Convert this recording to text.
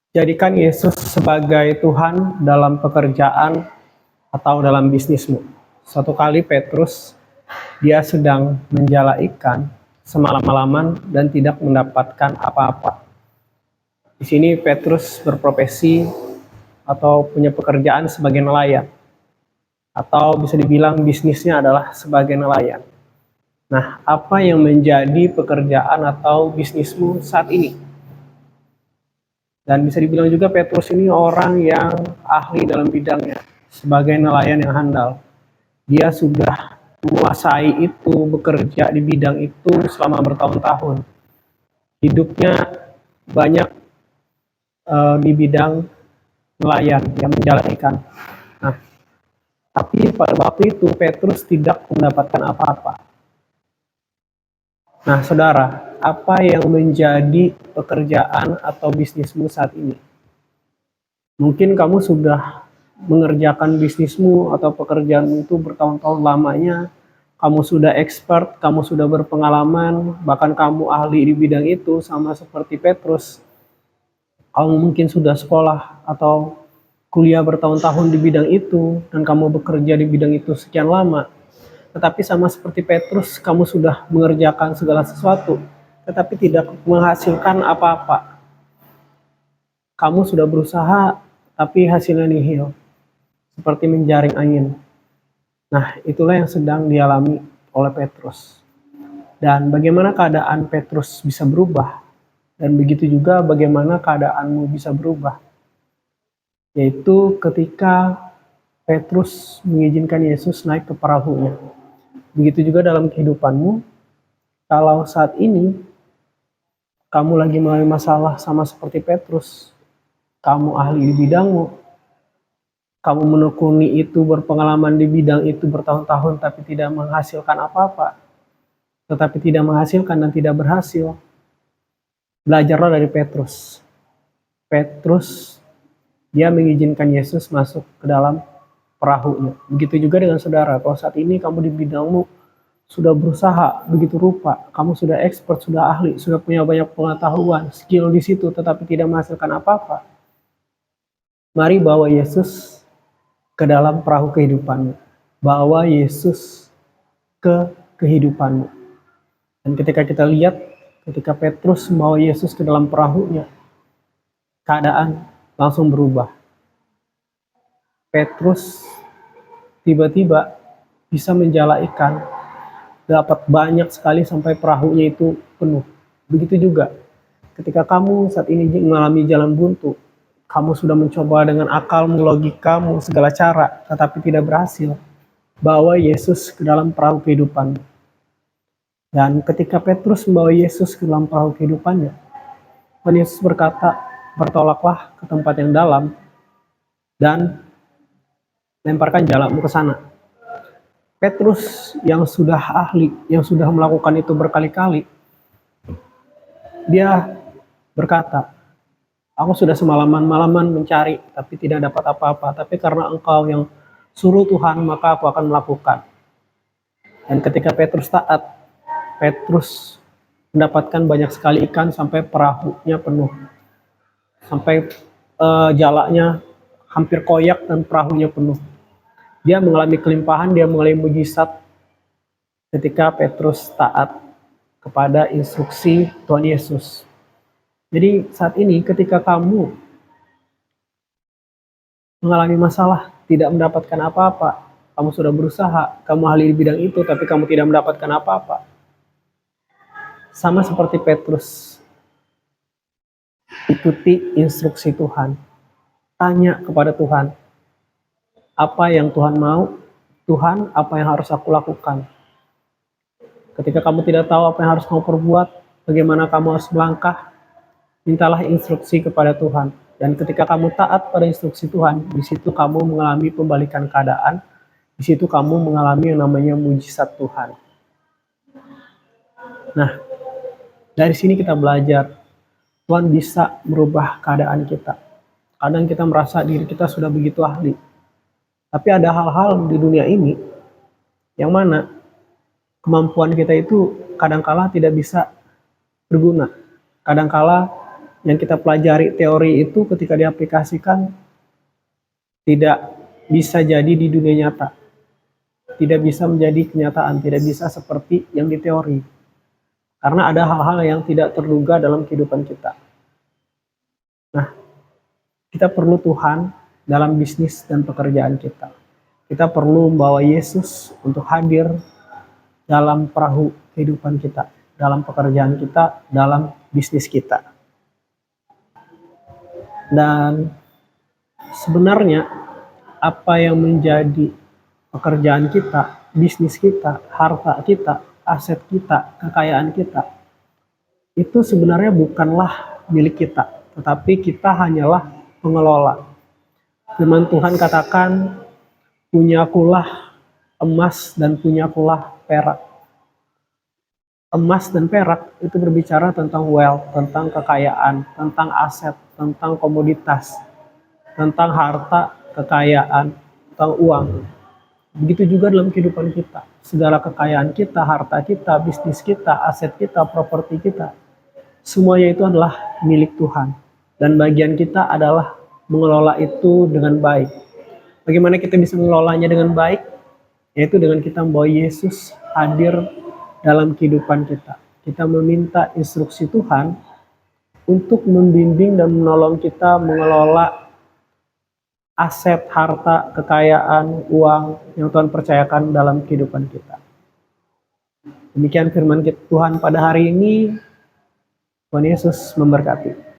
Jadikan Yesus sebagai Tuhan dalam pekerjaan atau dalam bisnismu. Suatu kali Petrus, dia sedang menjala ikan semalam-malaman dan tidak mendapatkan apa-apa. Di sini Petrus berprofesi atau punya pekerjaan sebagai nelayan. Atau bisa dibilang bisnisnya adalah sebagai nelayan. Nah, apa yang menjadi pekerjaan atau bisnismu saat ini? Dan bisa dibilang juga Petrus ini orang yang ahli dalam bidangnya. Sebagai nelayan yang handal. Dia sudah menguasai itu, bekerja di bidang itu selama bertahun-tahun. Hidupnya banyak di bidang nelayan yang menjala ikan. Nah, tapi pada waktu itu Petrus tidak mendapatkan apa-apa. Nah, saudara, apa yang menjadi pekerjaan atau bisnismu saat ini? Mungkin kamu sudah mengerjakan bisnismu atau pekerjaan itu bertahun-tahun lamanya, kamu sudah expert, kamu sudah berpengalaman, bahkan kamu ahli di bidang itu sama seperti Petrus. Kamu mungkin sudah sekolah atau kuliah bertahun-tahun di bidang itu, dan kamu bekerja di bidang itu sekian lama. Tetapi sama seperti Petrus, kamu sudah mengerjakan segala sesuatu, tetapi tidak menghasilkan apa-apa. Kamu sudah berusaha, tapi hasilnya nihil, seperti menjaring angin. Nah, itulah yang sedang dialami oleh Petrus. Dan bagaimana keadaan Petrus bisa berubah, dan begitu juga bagaimana keadaanmu bisa berubah. Yaitu ketika Petrus mengizinkan Yesus naik ke perahunya. Begitu juga dalam kehidupanmu, kalau saat ini kamu lagi mengalami masalah sama seperti Petrus, kamu ahli di bidangmu, kamu menekuni itu, berpengalaman di bidang itu bertahun-tahun tapi tidak menghasilkan apa-apa, tetapi tidak menghasilkan dan tidak berhasil, belajarlah dari Petrus. Petrus, dia mengizinkan Yesus masuk ke dalam perahunya. Begitu juga dengan saudara, kalau saat ini kamu di bidangmu sudah berusaha begitu rupa, kamu sudah expert, sudah ahli, sudah punya banyak pengetahuan, skill di situ, tetapi tidak menghasilkan apa-apa. Mari bawa Yesus ke dalam perahu kehidupanmu. Bawa Yesus ke kehidupanmu. Dan ketika kita lihat, ketika Petrus membawa Yesus ke dalam perahunya, keadaan langsung berubah. Petrus tiba-tiba bisa menjala ikan, dapat banyak sekali sampai perahunya itu penuh. Begitu juga ketika kamu saat ini mengalami jalan buntu, kamu sudah mencoba dengan akalmu, logikamu, segala cara, tetapi tidak berhasil. Bawa Yesus ke dalam perahu kehidupan. Dan ketika Petrus membawa Yesus ke dalam perahu kehidupannya, Tuhan Yesus berkata, bertolaklah ke tempat yang dalam dan lemparkan jalamu ke sana. Petrus yang sudah ahli, yang sudah melakukan itu berkali-kali, dia berkata, aku sudah semalaman-malaman mencari, tapi tidak dapat apa-apa. Tapi karena engkau yang suruh Tuhan, maka aku akan melakukan. Dan ketika Petrus taat, Petrus mendapatkan banyak sekali ikan sampai perahunya penuh. Sampai jalaknya hampir koyak dan perahunya penuh. Dia mengalami kelimpahan, dia mengalami mujizat ketika Petrus taat kepada instruksi Tuhan Yesus. Jadi saat ini ketika kamu mengalami masalah, tidak mendapatkan apa-apa, kamu sudah berusaha, kamu ahli di bidang itu, tapi kamu tidak mendapatkan apa-apa. Sama seperti Petrus, ikuti instruksi Tuhan. Tanya kepada Tuhan, apa yang Tuhan mau? Tuhan, apa yang harus aku lakukan? Ketika kamu tidak tahu apa yang harus kamu perbuat, bagaimana kamu harus melangkah, mintalah instruksi kepada Tuhan. Dan ketika kamu taat pada instruksi Tuhan, di situ kamu mengalami pembalikan keadaan, di situ kamu mengalami yang namanya mujizat Tuhan. Nah, dari sini kita belajar, Tuhan bisa merubah keadaan kita. Kadang kita merasa diri kita sudah begitu ahli. Tapi ada hal-hal di dunia ini yang mana kemampuan kita itu kadangkala tidak bisa berguna. Kadangkala yang kita pelajari teori itu ketika diaplikasikan tidak bisa jadi di dunia nyata, tidak bisa menjadi kenyataan, tidak bisa seperti yang di teori. Karena ada hal-hal yang tidak terduga dalam kehidupan kita. Nah, kita perlu Tuhan dalam bisnis dan pekerjaan kita. Kita perlu membawa Yesus untuk hadir dalam perahu kehidupan kita, dalam pekerjaan kita, dalam bisnis kita. Dan sebenarnya apa yang menjadi pekerjaan kita, bisnis kita, harta kita, aset kita, kekayaan kita, itu sebenarnya bukanlah milik kita, tetapi kita hanyalah pengelola. Firman Tuhan katakan, punyakulah emas dan punyakulah perak. Emas dan perak itu berbicara tentang wealth, tentang kekayaan, tentang aset, tentang komoditas, tentang harta, kekayaan, tentang uang. Begitu juga dalam kehidupan kita. Segala kekayaan kita, harta kita, bisnis kita, aset kita, properti kita, semuanya itu adalah milik Tuhan. Dan bagian kita adalah mengelola itu dengan baik. Bagaimana kita bisa mengelolanya dengan baik? Yaitu dengan kita membawa Yesus hadir dalam kehidupan kita. Kita meminta instruksi Tuhan untuk membimbing dan menolong kita mengelola aset, harta, kekayaan, uang yang Tuhan percayakan dalam kehidupan kita. Demikian firman Tuhan pada hari ini. Tuhan Yesus memberkati.